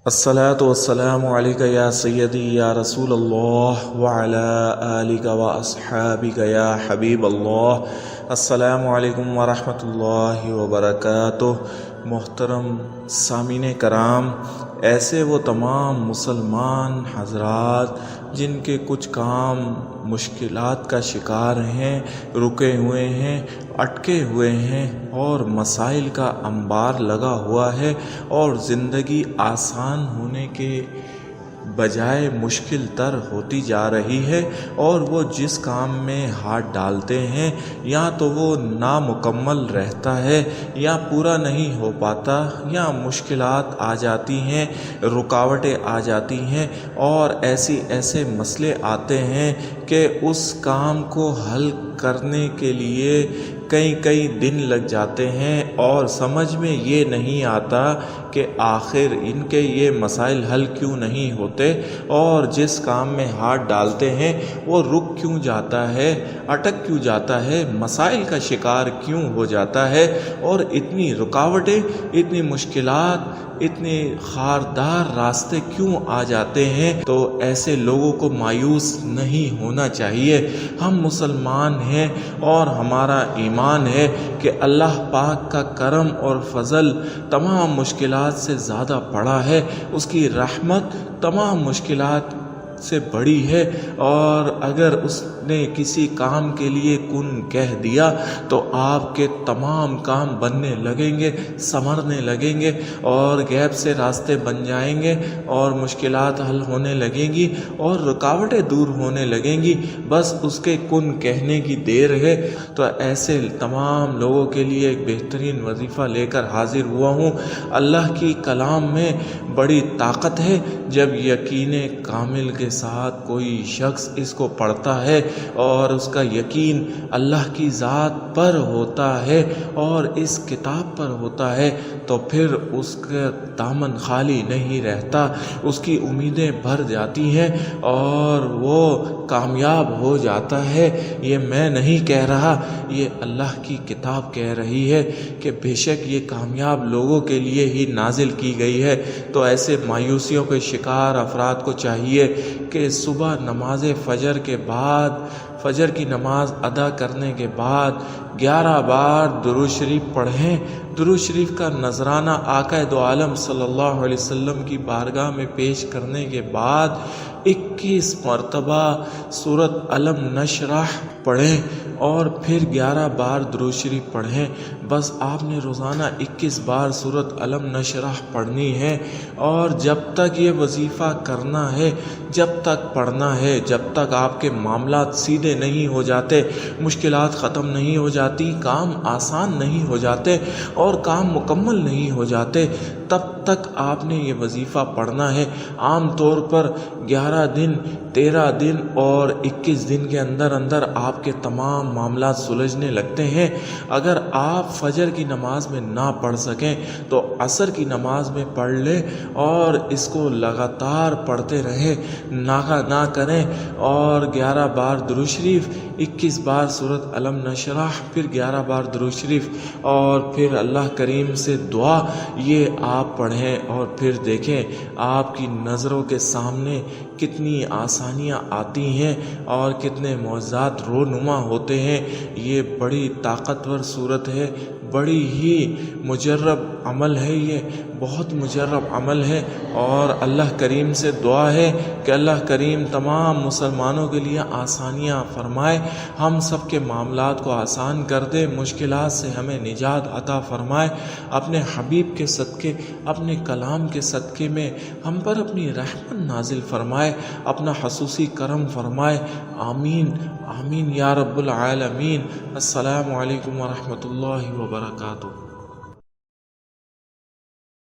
الصلاۃ والسلام علیک یا سیدی یا رسول اللہ وعلی آلک و اصحابک یا حبیب اللہ۔ السلام علیکم ورحمۃ اللہ وبرکاتہ۔ محترم سامعین کرام، ایسے وہ تمام مسلمان حضرات جن کے کچھ کام مشکلات کا شکار ہیں، رکے ہوئے ہیں، اٹکے ہوئے ہیں اور مسائل کا انبار لگا ہوا ہے اور زندگی آسان ہونے کے بجائے مشکل تر ہوتی جا رہی ہے، اور وہ جس کام میں ہاتھ ڈالتے ہیں یا تو وہ نامکمل رہتا ہے یا پورا نہیں ہو پاتا، یا مشکلات آ جاتی ہیں، رکاوٹیں آ جاتی ہیں اور ایسے مسئلے آتے ہیں کہ اس کام کو حل کرنے کے لیے کئی دن لگ جاتے ہیں، اور سمجھ میں یہ نہیں آتا کہ آخر ان کے یہ مسائل حل کیوں نہیں ہوتے، اور جس کام میں ہاتھ ڈالتے ہیں وہ رک کیوں جاتا ہے، اٹک کیوں جاتا ہے، مسائل کا شکار کیوں ہو جاتا ہے، اور اتنی رکاوٹیں، اتنی مشکلات، اتنے خاردار راستے کیوں آ جاتے ہیں۔ تو ایسے لوگوں کو مایوس نہیں ہونا چاہیے۔ ہم مسلمان ہیں اور ہمارا ایمان ہے کہ اللہ پاک کا کرم اور فضل تمام مشکلات سے زیادہ بڑا ہے، اس کی رحمت تمام مشکلات سے بڑی ہے، اور اگر اس نے کسی کام کے لیے کن کہہ دیا تو آپ کے تمام کام بننے لگیں گے، سنورنے لگیں گے، اور غیب سے راستے بن جائیں گے، اور مشکلات حل ہونے لگیں گی، اور رکاوٹیں دور ہونے لگیں گی، بس اس کے کن کہنے کی دیر ہے۔ تو ایسے تمام لوگوں کے لیے ایک بہترین وظیفہ لے کر حاضر ہوا ہوں۔ اللہ کی کلام میں بڑی طاقت ہے۔ جب یقین کامل کے ساتھ کوئی شخص اس کو پڑھتا ہے اور اس کا یقین اللہ کی ذات پر ہوتا ہے اور اس کتاب پر ہوتا ہے، تو پھر اس کا دامن خالی نہیں رہتا، اس کی امیدیں بھر جاتی ہیں اور وہ کامیاب ہو جاتا ہے۔ یہ میں نہیں کہہ رہا، یہ اللہ کی کتاب کہہ رہی ہے کہ بے شک یہ کامیاب لوگوں کے لیے ہی نازل کی گئی ہے۔ تو ایسے مایوسیوں کے شکار افراد کو چاہیے کہ صبح نماز فجر کے بعد، فجر کی نماز ادا کرنے کے بعد 11 بار درود شریف پڑھیں۔ درود شریف کا نذرانہ آقا دو عالم صلی اللہ علیہ وسلم کی بارگاہ میں پیش کرنے کے بعد 21 مرتبہ سورۃ الم نشرح پڑھیں، اور پھر 11 بار درود شریف پڑھیں۔ بس آپ نے روزانہ 21 بار سورۃ الم نشرح پڑھنی ہے، اور جب تک یہ وظیفہ کرنا ہے، جب تک پڑھنا ہے، جب تک آپ کے معاملات سیدھے نہیں ہو جاتے، مشکلات ختم نہیں ہو جاتی، کام آسان نہیں ہو جاتے اور کام مکمل نہیں ہو جاتے، تب تک آپ نے یہ وظیفہ پڑھنا ہے۔ عام طور پر 11 دن، 13 دن اور 21 دن کے اندر آپ کے تمام معاملات سلجھنے لگتے ہیں۔ اگر آپ فجر کی نماز میں نہ پڑھ سکیں تو عصر کی نماز میں پڑھ لیں، اور اس کو لگاتار پڑھتے رہیں، نہ کریں، اور 11 بار درود شریف، 21 بار سورۃ الم نشرح، پھر 11 بار درود شریف، اور پھر اللہ کریم سے دعا، یہ آپ پڑھیں، اور پھر دیکھیں آپ کی نظروں کے سامنے کتنی آسانیاں آتی ہیں اور کتنے معجزات رونما ہوتے ہیں۔ یہ بڑی طاقتور صورت ہے، بڑی ہی مجرب عمل ہے، یہ بہت مجرب عمل ہے، اور اللہ کریم سے دعا ہے کہ اللہ کریم تمام مسلمانوں کے لیے آسانیاں فرمائے، ہم سب کے معاملات کو آسان کر دے، مشکلات سے ہمیں نجات عطا فرمائے، اپنے حبیب کے صدقے، اپنے کلام کے صدقے میں ہم پر اپنی رحمت نازل فرمائے، اپنا خصوصی کرم فرمائے۔ آمین آمین یا رب العالمین۔ السلام علیکم ورحمۃ اللہ وبرکاتہ۔